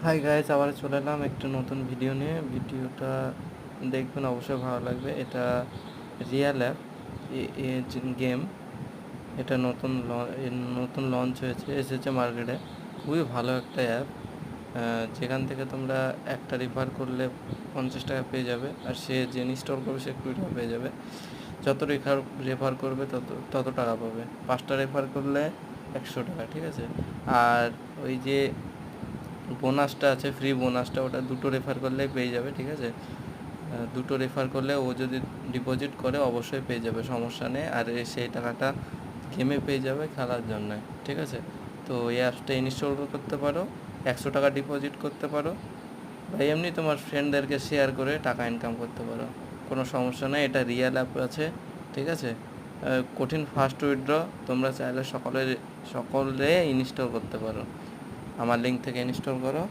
Hi guys, আবার চলে এলাম একটু নতুন ভিডিও নিয়ে। ভিডিওটা দেখবেন, অবশ্যই ভালো লাগবে। এটা রিয়েল অ্যাপ গেম। এটা নতুন লঞ্চ হয়েছে, এসেছে মার্কেটে। খুবই ভালো একটা অ্যাপ, যেখান থেকে তোমরা একটা রেফার করলে 50 টাকা পেয়ে যাবে, আর সে যে ইনস্টল করবে সে 20 টাকা পেয়ে যাবে। যত রেফার করবে তত টাকা পাবে। 5টা রেফার করলে 100 টাকা, ঠিক আছে। আর ওই যে বোনাসটা আছে, ফ্রি বোনাসটা, ওটা 2টো রেফার করলেই পেয়ে যাবে, ঠিক আছে। 2টো রেফার করলে ও যদি ডিপোজিট করে অবশ্যই পেয়ে যাবে, সমস্যা নেই। আর সেই টাকাটা গেমে পেয়ে যাবে খেলার জন্য, ঠিক আছে। তো এই অ্যাপসটা ইনস্টল করতে পারো, 100 টাকা ডিপোজিট করতে পারো, বা এমনি তোমার ফ্রেন্ডদেরকে শেয়ার করে টাকা ইনকাম করতে পারো, কোনো সমস্যা নেই। এটা রিয়েল অ্যাপ আছে, ঠিক আছে। কঠিন ফাস্ট উইথড্র, তোমরা চাইলে সকলে ইনস্টল করতে পারো। আমার লিঙ্ক থেকে ইনস্টল করো।